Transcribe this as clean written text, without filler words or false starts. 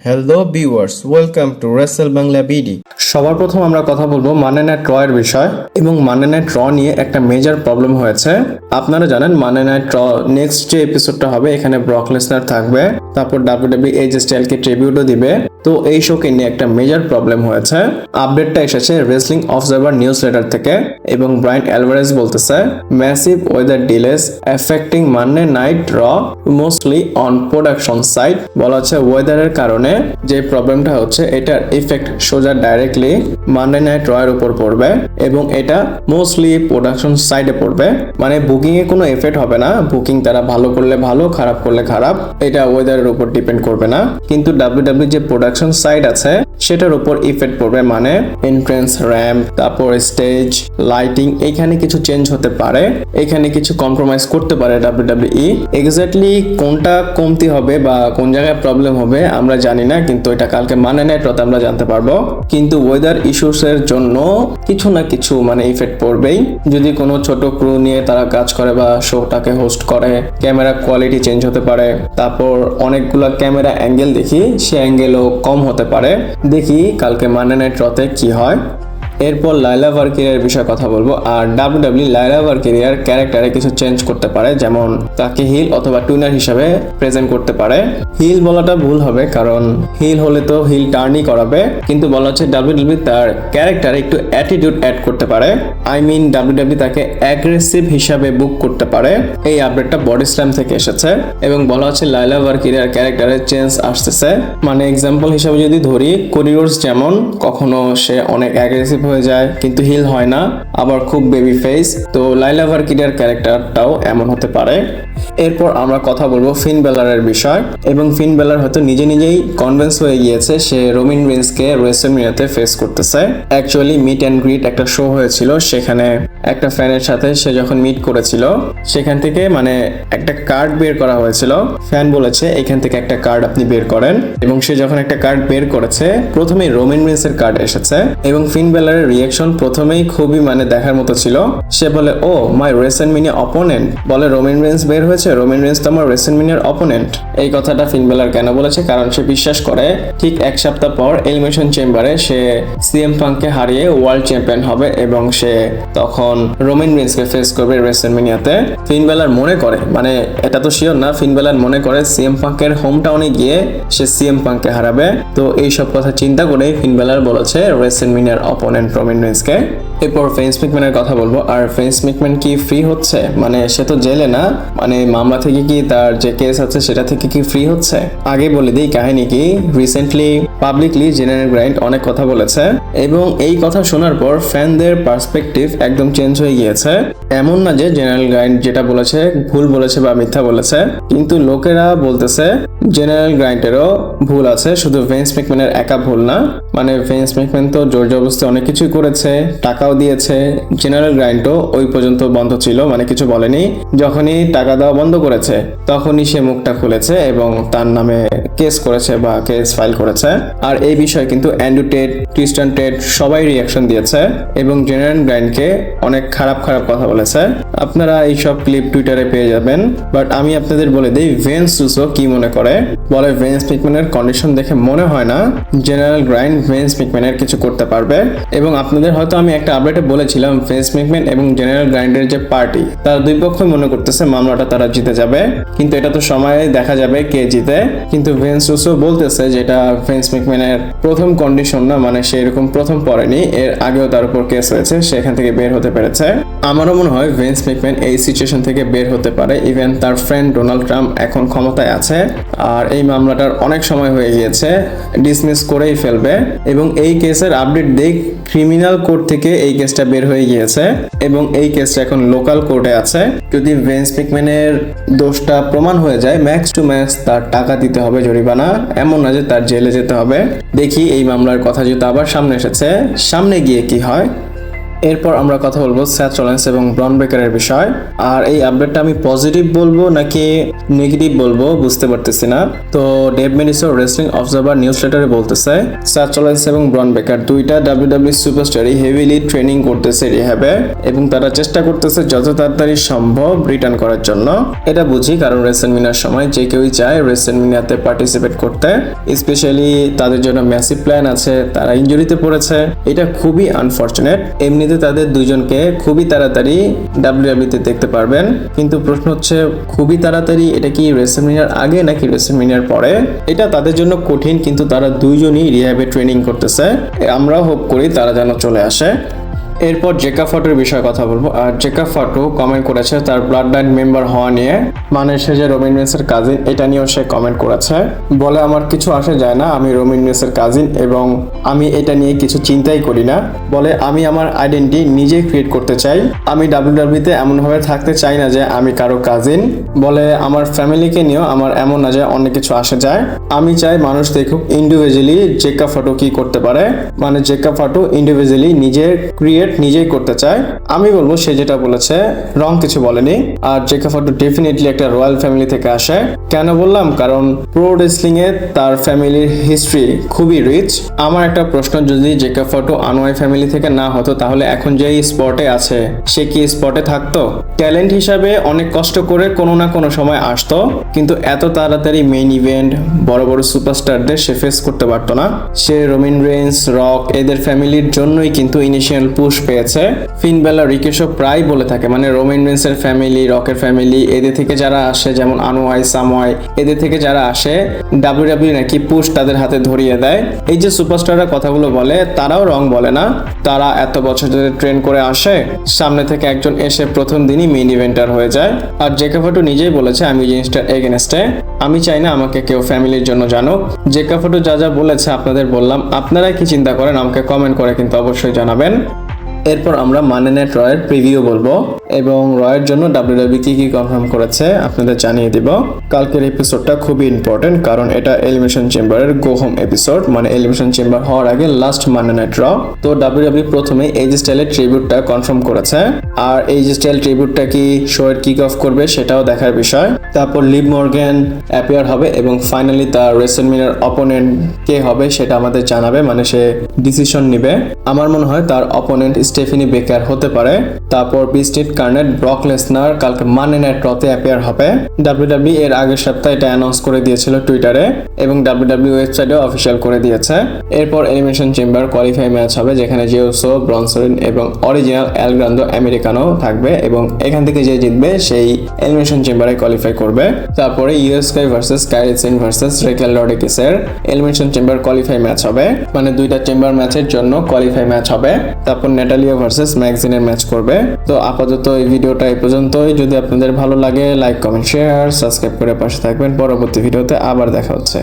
Hello viewers, welcome to Rachel Bangla BD. সবার প্রথম আমরা কথা বলবো মানি নাইট র এর বিষয় এবং মানি নাইট র নিয়ে একটা মেজর প্রবলেম হয়েছে। আপনারা জানেন মানি নাইট র নেক্সট যে এপিসোডটা হবে এখানে ব্রক লেসনার থাকবে, তারপর ডাব্লিউডাব্লিউ এজ স্টাইলকে ট্রিবিউটও দিবে। তো এই শোকে নিয়ে একটা মেজর প্রবলেম হয়েছে। আপডেটটা এসেছে রেসলিং অবজারভার নিউজ লেটার থেকে এবং ব্রায়ান অ্যালভারেজ বলতেছে massive weather ডিলেস affecting Monday night র মোস্টলি অন প্রোডাকশন সাইড। বলা হচ্ছে ওয়েদারের কারণে যে প্রবলেমটা হচ্ছে এটার ইফেক্ট সোজা ডাইরেক্টলি মানডে নাইট র এর উপর পড়বে এবং এটা মোস্টলি প্রোডাকশন সাইডে পড়বে। মানে বুকিং এ কোনো এফেক্ট হবে না, বুকিং তারা ভালো করলে ভালো, খারাপ করলে খারাপ, এটা ওয়েদারের উপর ডিপেন্ড করবে না। কিন্তু ডাব্লিউডাব্লিউ যে প্রোডাকশন সাইড আছে সেটার উপর ইফেক্ট পড়বে। মানে এন্ট্রেন্স র্যাম্প, তারপর স্টেজ, লাইটিং, এখানে কিছু চেঞ্জ হতে পারে, এখানে কিছু কম্প্রোমাইজ করতে পারে ডাব্লিউডাব্লিউই। এক্স্যাক্টলি কোনটা কমতি হবে বা কোন জায়গায় প্রবলেম হবে আমরা জানি না, কিন্তু এটা কালকে মানডে নাইট রতে আমরা জানতে পারবো। কিন্তু ওয়েদার ইস্যুস এর জন্য কিছু না কিছু মানে ইফেক্ট পড়বেই। যদি কোনো ছোট ক্রু নিয়ে তারা কাজ করে বা শোটাকে হোস্ট করে, ক্যামেরা কোয়ালিটি চেঞ্জ হতে পারে, তারপর অনেকগুলো ক্যামেরা অ্যাঙ্গেল দেখি, সে অ্যাঙ্গেলও কম হতে পারে। দেখি কালকে মানডে নাইট রতে কি হয়। এরপর লাইলা ভালকিরিয়ার বিষয়ে কথা বলবো। আর ডাব্লিউডাব্লিউ লাইলা ভালকিরিয়ার ক্যারেক্টারে কিছু চেঞ্জ করতে পারে, যেমন তাকে হিল অথবা টুইনার হিসাবে প্রেজেন্ট করতে পারে। হিল বলাটা ভুল হবে, কারণ হিল হলে তো হিল টার্নই করাবে, কিন্তু বলা হচ্ছে ডাব্লিউডাব্লিউ তার ক্যারেক্টারে একটু অ্যাটিটিউড অ্যাড করতে পারে। আই মিন ডাব্লিউডাব্লিউ তাকে অ্যাগ্রেসিভ হিসাবে বুক করতে পারে। এই আপডেটটা বডি স্ল্যাম থেকে এসেছে এবং বলা হচ্ছে লাইলা ভালকিরিয়ার ক্যারেক্টারে চেঞ্জ আসতেছে। মানে এক্সাম্পল হিসাবে যদি ধরি, কোডি রোডস যেমন কখনো সে অনেক অ্যাগ্রেসিভ হয়ে যায় কিন্তু হিল হয় না, আবার খুব বেবি ফেস, তো লাইলা ভালকিরিয়ার ক্যারেক্টারটাও এমন হতে পারে। এরপর আমরা কথা বলবো ফিন বেলারের বিষয় এবং ফিন বেলার হয়তো নিজেই কনভিন্স হয়ে গিয়েছে সে রোমান রিন্সকে রেসলম্যানিয়াতে ফেস করতেছে। অ্যাকচুয়ালি মিট অ্যান্ড গ্রিট একটা শো হয়েছিল, সেখানে একটা ফ্যানের সাথে সে যখন মিট করেছিল সেখান থেকে মানে একটা কার্ড বের করা হয়েছিল। ফ্যান বলেছে এখান থেকে একটা কার্ড আপনি বের করেন, এবং সে যখন একটা কার্ড বের করেছে প্রথমেই রোমান রিন্সের কার্ড এসেছে এবং ফিন বেলারের রিয়াকশন প্রথমেই খুবই মানে দেখার মতো ছিল। সে বলে ও মাই রেসলম্যানিয়া অপোনেন্ট, বলে রোমান রিন্স বের হয়েছে, রোমান রিন্স তো আমার রেসলম্যানিয়ার অপোনেন্ট। এই কথাটা ফিন বেলার কেন বলেছে? কারণ সে বিশ্বাস করে ঠিক এক সপ্তাহ পর এলিমিনেশন চেম্বারে সে সিএম পাঙ্ককে হারিয়ে ওয়ার্ল্ড চ্যাম্পিয়ন হবে এবং সে তখন রোমান রিন্সকে ফেস করবে রেসলম্যানিয়াতে। ফিন বেলার মনে করে, মানে এটা তো শিওর না, ফিন বেলার মনে করে সিএম পাঙ্কের হোম টাউনে গিয়ে সে সিএম পাঙ্ককে হারাবে। তো এই সব কথা চিন্তা করে ফিন বেলার বলেছে রেসলম্যানিয়ার অপোনেন্ট রোমান রিন্সকে। এরপর ফেন্স ম্যাকম্যানের কথা বলবো। আর ফেন্স ম্যাকম্যান কি ফ্রি হচ্ছে? মানে সে তো জেলে না, মানে মামলা থেকে কি তার যে কেস আছে সেটা থেকে কি ফ্রি হচ্ছে? আগে বলে দিই কাহিনী কি। রিসেন্টলি পাবলিকলি জেনারেল গ্রাইন্ড অনেক কথা বলেছে এবং এই কথা শোনার পর ফ্যানদের পার্সপেক্টিভ একদম চেঞ্জ হয়ে গিয়েছে। এমন না যে জেনারেল গ্রাইন্ড যেটা বলেছে ভুল বলেছে বা মিথ্যা বলেছে, কিন্তু লোকেরা বলতেছে জেনারেল গ্রাইন্ডেরও ভুল আছে, শুধু ভেন্স ম্যাকম্যানের একা ভুল না। মানে ভেন্স ম্যাকম্যান তো জোর জবরদস্তি অনেক কিছুই করেছে, টাকাও দিয়েছে। জেনারেল গ্রাইন্ডও ওই পর্যন্ত বন্ধ ছিল, মানে কিছু বলেনি। যখনই টাকা দেওয়া বন্ধ করেছে তখনই সে মুখটা খুলেছে এবং তার নামে কেস করেছে বা কেস ফাইল করেছে। আর এই বিষয়ে কিন্তু অ্যান্ড্রু টেড, ক্রিস্টিয়ান টেড সবাই রিয়াকশন দিয়েছে এবং জেনারেল গ্রাইন্ডকে অনেক খারাপ কথা বলেছে। আপনারা এইসব ক্লিপ টুইটারে পেয়ে যাবেন। বাট আমি আপনাদের বলে দিই ভেন্স রুসো কি মনে করে। বলে ভেন্স ম্যাকম্যানের কন্ডিশন দেখে মনে হয় না জেনারেল গ্রাইন্ড ভেন্স ম্যাকম্যানের কিছু করতে পারবে। এবং আপনাদের হয়তো আমি একটা আপডেটে বলেছিলাম ভেন্স ম্যাকম্যান এবং জেনারেল গ্রাইন্ডের যে পার্টি, তারা দুই পক্ষই মনে করতেছে মামলাটা তারা জিতে যাবে, কিন্তু এটা তো সময় দেখা যাবে কে জিতে। কিন্তু ভেন্স রুসো বলতেছে যেটা ভেন্স ম্যাকম্যানের প্রথম কন্ডিশন না, মানে সে এরকম প্রথম পড়েনি, এর আগেও তার উপর কেস হয়েছে, সেখান থেকে বের হতে পেরেছে। আমারও মনে হয় ভেন্স ম্যাকম্যান এই সিচুয়েশন থেকে বের হতে পারে। ইভেন তার ফ্রেন্ড ডোনাল্ড ট্রাম্প এখন ক্ষমতায় আছে আর এই মামলাটার অনেক সময় হয়ে গিয়েছে, ডিসমিস করেই ফেলবে। এবং এই কেসের আপডেট দেখ ক্রিমিনাল কোর্ট থেকে এই কেসটা বের হয়ে গিয়েছে এবং এই কেসটা এখন লোকাল কোর্টে আছে। যদি ভেন্স ম্যাকম্যানের দোষটা প্রমাণ হয়ে যায় ম্যাক্স টু ম্যাক্স তার টাকা দিতে হবে জরিমানা, এমন না যে তার জেলে যেতে হবে। দেখি এই মামলার কথা যেহেতু আবার সামনে এসেছে, সামনে গিয়ে কি হয়। এরপর আমরা কথা বলবো স্যাথ রলিন্স এবং ব্রন ব্রেকারের বিষয়। আর এই আপডেটটা আমি পজিটিভ বলবো নাকি নেগেটিভ বলবো বুঝতে পারতেছি না। তো ডেভ মেলিসর রেসলিং অবজারভার নিউজ লেটারে বলতেছে স্যাথ রলিন্স এবং ব্রন ব্রেকার দুইটা ডাব্লিউডাব্লিউ সুপারস্টারই হেভিলি ট্রেনিং করতেছে রিহ্যাবে এবং তারা চেষ্টা করতেছে যত তাড়াতাড়ি সম্ভব রিটার্ন করার জন্য। এটা বুঝি, কারণ রেসলমিনিয়ার সময় যে কেউই চায় রেসলমিনিয়াতে পার্টিসিপেট করতে, স্পেশালি তাদের জন্য ম্যাসিভ প্ল্যান আছে, তারা ইনজুরিতে পড়েছে। এটা খুবই আনফরচুনেট। এমনিতে তাদের দুইজনকে খুবই তাড়াতাড়ি ডাব্লিউডাব্লিউতে দেখতে পারবেন, কিন্তু প্রশ্ন হচ্ছে খুবই তাড়াতাড়ি এটা কি রেসলমিনিয়ার আগে নাকি রেসলমিনিয়ার পরে? এটা তাদের জন্য কঠিন, কিন্তু তারা দুইজনই রিহ্যাবে ট্রেনিং করতেছে। আমরাও হোপ করি তারা যেন চলে আসে। এরপর জেকা ফটোর বিষয়ে কথা বলবো। আর জেকা ফটো কমেন্ট করেছে তার ব্লাড লাইন মেম্বার হওয়া নিয়ে, মানে সে যে রোমান রেন্সের কাজিন, এটা নিয়েও সে কমেন্ট করেছে। বলে আমার কিছু আসে যায় না, আমি রোমান রেন্সের কাজিন এবং আমি এটা নিয়ে কিছু চিন্তাই করি না। বলে আমি আমার আইডেন্টিটি নিজেই ক্রিয়েট করতে চাই, আমি ডাব্লিউডাব্লিউতে এমনভাবে থাকতে চাই না যে আমি কারো কাজিন। বলে আমার ফ্যামিলিকে নিয়েও আমার এমন না যে অনেক কিছু আসে যায়, আমি চাই মানুষ দেখুক ইন্ডিভিজুয়ালি জেকা ফটো কি করতে পারে, মানে জেকা ফটো ইন্ডিভিজুয়ালি নিজের ক্রিয়েট নিজেই করতে চায়। আমি বলবো সে যেটা বলেছে রং কিছু বলেনি। আর জেকা ফটো ডেফিনেটলি একটা রয়্যাল ফ্যামিলি থেকে আসে। কেন বললাম? কারণ প্রো রেসলিং এ তার ফ্যামিলির হিস্ট্রি খুবই রিচ। আমার একটা প্রশ্ন, যদি জেকা ফটো আনোয়াই ফ্যামিলি থেকে না হতো তাহলে এখন যে স্পটে আছে সে কি স্পটে থাকতো? ট্যালেন্ট হিসাবে অনেক কষ্ট করে কোনো না কোনো সময় আসতো, কিন্তু এত তাড়াতাড়ি মেইন ইভেন্ট বড় বড় সুপারস্টারদের সে ফেস করতে পারতো না। সে রোমান রেন্স, রক এদের ফ্যামিলির জন্যই কিন্তু ইনিশিয়াল পুশ পেয়েছে। ফিন বেলা, রিকেশও প্রায় বলে থাকে, মানে রোমান রেন্সের ফ্যামিলি, রকের ফ্যামিলি এদের থেকে যারা আসে, যেমন আনোয়াই, সামোয়াই এদের থেকে যারা আসে ডাব্লিউডাব্লিউ নাকি পুশ তাদের হাতে ধরিয়ে দেয়। এই যে সুপারস্টাররা কথাগুলো বলে তারাও রং বলে না, তারা এত বছর ধরে ট্রেন করে আসে, সামনে থেকে একজন এসে প্রথম দিনই মেইন ইভেন্টার হয়ে যায়। আর জেকা ফটো নিজেই বলেছে আমি জিনিসটার এগেনস্টে, আমি চাই না আমাকে কেউ ফ্যামিলির জন্য জানুক। জেকা ফটো যা যা বলেছে আপনাদের বললাম, আপনারা কি চিন্তা করেন আমাকে কমেন্ট করে কিন্তু অবশ্যই জানাবেন। এরপর আমরা মানি নাইট রয়ের প্রিভিউ বলবো এবং রয়ের জন্য ডাব্লিউডাব্লিউ কি কনফার্ম করেছে আপনাদের জানিয়ে দিব। কালকের এপিসোডটা খুবই ইম্পর্টেন্ট, কারণ এটা এলিমিনেশন চেম্বারের গো হোম এপিসোড, মানে এলিমিনেশন চেম্বার হওয়ার আগে লাস্ট মানি নাইট র। তো ডাব্লিউডাব্লিউ প্রথমে এজি স্টাইলের ট্রিবিউটটা কনফার্ম করেছে, আর এজি স্টাইল ট্রিবিউটটা কি শো এর কিক অফ করবে সেটাও দেখার বিষয়। তারপর লিভ মর্গ্যান অ্যাপিয়ার হবে এবং ফাইনালি তার রেসলমিনিয়ার অপোনেন্ট কে হবে সেটা আমাদের জানাবে, মানে সে ডিসিশন নিবে। আমার মনে হয় তার অপোনেন্ট স্টেফিনি বেকার হতে পারে। তারপর বিস্টিট কার্নেট, ব্রক লেসনার কালকে মানি নাইট রতে অ্যাপিয়ার হবে। ডাব্লিউডাব্লিউ এর আগের সপ্তাহে এটা অ্যানাউন্স করে দিয়েছিল টুইটারে এবং ডাব্লিউডাব্লিউ ওয়েবসাইটেও অফিসিয়াল করে দিয়েছে। এরপর এলিমিনেশন চেম্বার কোয়ালিফাই ম্যাচ হবে, যেখানে জিউসো, ব্রনসন এবং অরিজিনাল এল গ্রান্দো আমেরিকানো থাকবে এবং এখান থেকে যে জিতবে সেই এলিমিনেশন চেম্বারে কোয়ালিফাই করবে। তারপরে Iyo Sky versus Kairi Sane versus Raquel রড্রিগেজের এলিমিনেশন চেম্বার কোয়ালিফাই ম্যাচ হবে, মানে দুইটা চেম্বার ম্যাচের জন্য কোয়ালিফাই ম্যাচ হবে। তারপর নেটালিয়া ভার্সেস ম্যাগজিনের ম্যাচ করবে। তো আপাতত এই ভিডিওটা এই পর্যন্তই। যদি আপনাদের ভালো লাগে লাইক, কমেন্ট, শেয়ার, সাবস্ক্রাইব করে পাশে থাকবেন। পরবর্তী ভিডিওতে আবার দেখা হচ্ছে।